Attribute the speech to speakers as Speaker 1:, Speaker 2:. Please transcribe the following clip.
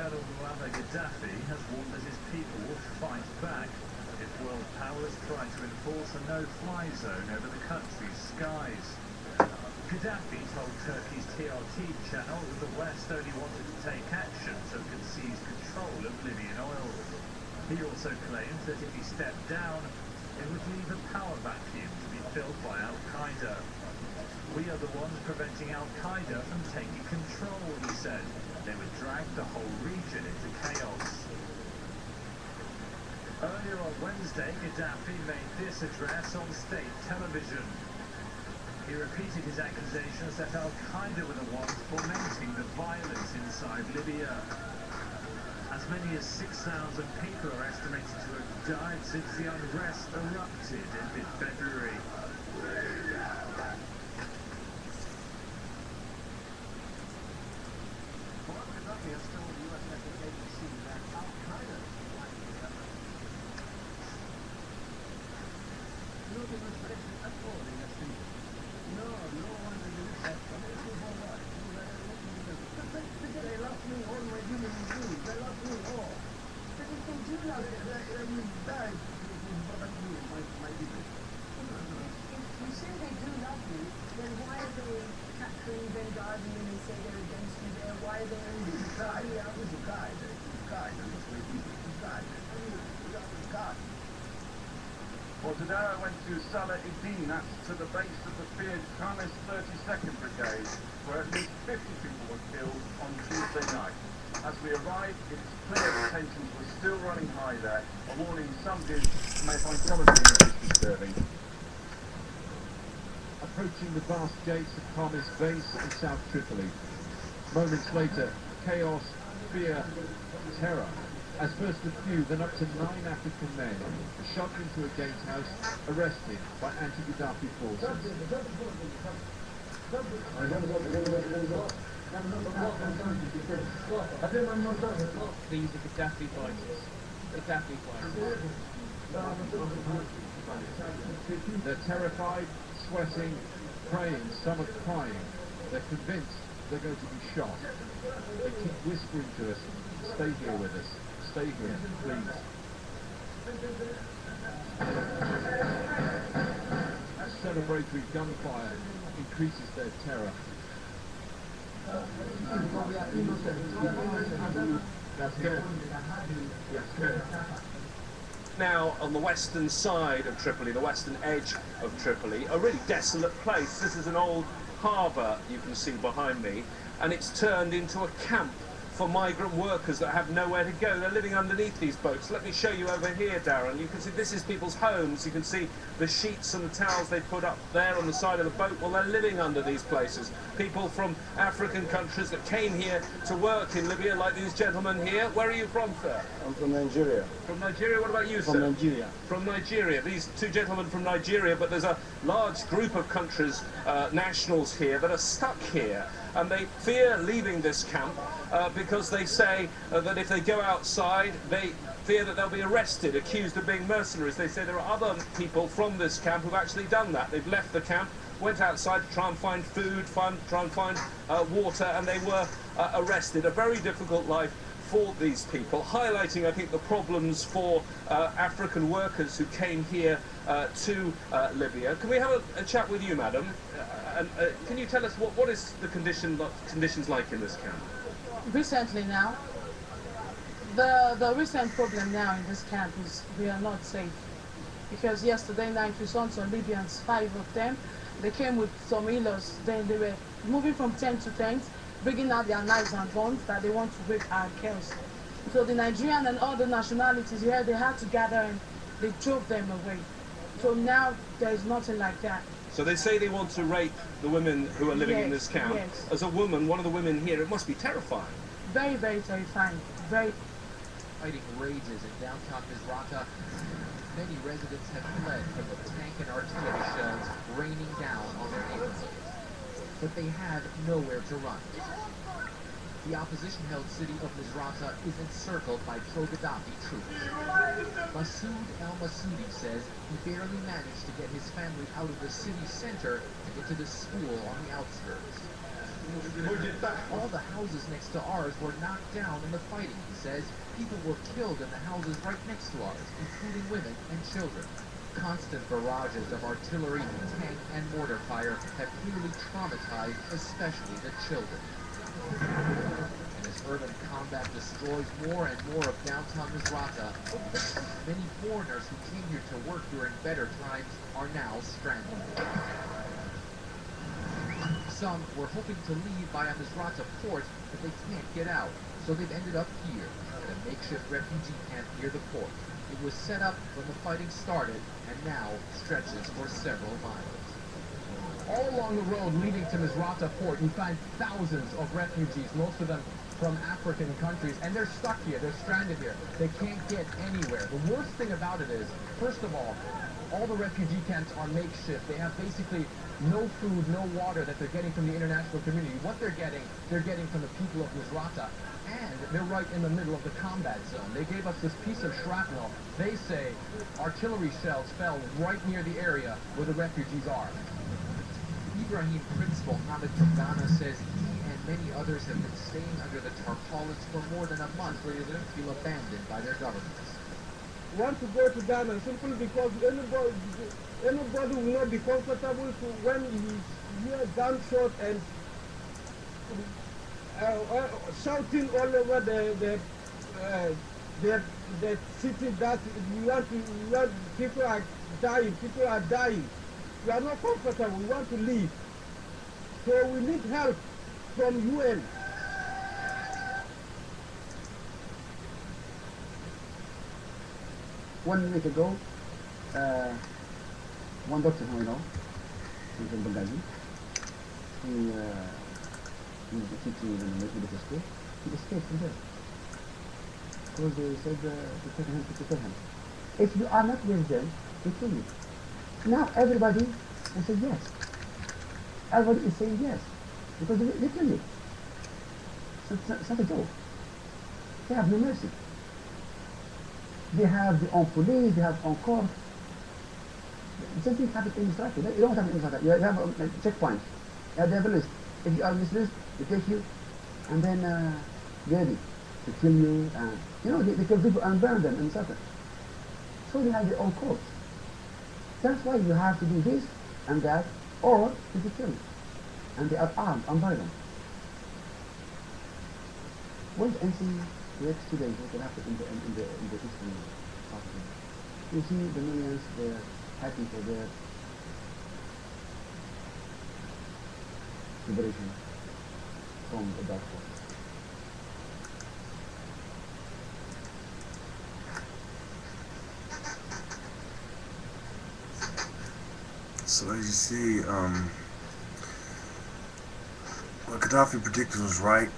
Speaker 1: Colonel Muammar Gaddafi has warned that his people will fight back if world powers try to enforce a no-fly zone over the country's skies. Gaddafi told Turkey's TRT channel that the West only wanted to take action so it could seize control of Libyan oil. He also claimed that if he stepped down, it would leave a power vacuum to be filled by Al-Qaeda. We are the ones preventing Al-Qaeda from taking control, he said. They would drag the whole region into chaos. Earlier on Wednesday, Gaddafi made this address on state television. He repeated his accusations that Al-Qaeda were the ones fomenting the violence inside Libya. As many as 6,000 people are estimated to have died since the unrest erupted in mid-February.
Speaker 2: Well, today I went to Salah Eddin, that's to the base of the feared Khamis 32nd Brigade, where at least 50 people were killed on Tuesday night. As we arrived, it's clear that tensions were still running high there, a warning some viewers may find some of the images disturbing.
Speaker 3: Approaching the vast gates of Khamis base in South Tripoli. Moments later, chaos, fear, terror. As first a few, then up to 9 African men shot into a gatehouse, arrested by anti-Gaddafi forces.
Speaker 4: These are Gaddafi fighters. Gaddafi fighters.
Speaker 3: They're terrified, sweating, praying, some are crying. They're convinced they're going to be shot. They keep whispering to us, stay here with us. Stay here, please. Celebratory gunfire increases their terror. That's good. That's good.
Speaker 5: Now on the western side of Tripoli, the western edge of Tripoli, a really desolate place. This is an old harbour you can see behind me, and it's turned into a camp for migrant workers that have nowhere to go. They're living underneath these boats. Let me show you over here, Darren. You can see this is people's homes. You can see the sheets and the towels they put up there on the side of the boat. Well, they're living under these places. People from African countries that came here to work in Libya, like these gentlemen here. Where are you from, sir?
Speaker 6: I'm from Nigeria.
Speaker 5: From Nigeria? What about you, sir?
Speaker 6: From Nigeria.
Speaker 5: From Nigeria. These two gentlemen from Nigeria, but there's a large group of countries, nationals here, that are stuck here. And they fear leaving this camp because they say that if they go outside, they fear that they'll be arrested, accused of being mercenaries. They say there are other people from this camp who've actually done that. They've left the camp, went outside to try and find food, try and find water, and they were arrested. A very difficult life for these people, highlighting, I think, the problems for African workers who came here to Libya. Can we have a chat with you, madam? Can you tell us what is the conditions like in this camp?
Speaker 7: Recently now, the recent problem now in this camp is we are not safe. Because yesterday night we saw some Libyans, 5 of them, they came with some healers, then they were moving from tent to tent, bringing out their knives and guns that they want to rape our girls. So the Nigerian and other nationalities here, they had to gather and they drove them away. So now there is nothing like that.
Speaker 5: So they say they want to rape the women who are living in this camp.
Speaker 7: Yes.
Speaker 5: As a woman, one of the women here, it must be terrifying.
Speaker 7: Very, very terrifying. Very.
Speaker 8: Fighting rages in downtown Misrata. Many residents have fled from the tank and artillery shells raining down on their neighborhoods. But they have nowhere to run. The opposition-held city of Misrata is encircled by pro-Gaddafi troops. Masoud al-Masoudi says he barely managed to get his family out of the city center to get to the school on the outskirts. All the houses next to ours were knocked down in the fighting, he says. People were killed in the houses right next to ours, including women and children. Constant barrages of artillery, tank, and mortar fire have clearly traumatized, especially the children. And as urban combat destroys more and more of downtown Misrata, many foreigners who came here to work during better times are now stranded. Some were hoping to leave via Misrata port, but they can't get out, so they've ended up here, at a makeshift refugee camp near the port. It was set up when the fighting started, and now stretches for several miles.
Speaker 6: All along the road leading to Misrata port, you find thousands of refugees, most of them from African countries, and they're stuck here, they're stranded here. They can't get anywhere. The worst thing about it is, first of all the refugee camps are makeshift. They have basically no food, no water that they're getting from the international community. What they're getting from the people of Misrata. And they're right in the middle of the combat zone. They gave us this piece of shrapnel. They say artillery shells fell right near the area where the refugees are.
Speaker 8: Ibrahim Prince Mohammed from Ghana says he and many others have been staying under the tarpaulins for more than a month, feel abandoned by their governments.
Speaker 9: Want to go to Ghana simply because anybody will not be comfortable when he hears gunshot and shouting all over the city that people are dying. We are not comfortable. We want to leave. So we need help from UN.
Speaker 10: One week ago, one doctor who I know, he's from Benghazi, he's teaching in the medical school, he escaped from there. Because they said they taken him to kill him. If you are not with them, they kill you. Now everybody will say yes. Everybody is saying yes. Because they kill you. So it's not a joke. They have no mercy. They have their own police, they have their own court. The same thing happens in Israel. You don't have it in Israel. You have a checkpoint. They have a list. If you are on this list, they take you and then ready to kill you. And they kill people and burn them and such. So they have their own courts. That's why you have to do this and that, or you will kill you. And they are armed and violent. Wait and see the next 2 days what will happen in the eastern part of it. You see the millions, they're happy for their liberation from the dark force.
Speaker 11: So as you see, what Gaddafi predicted was right.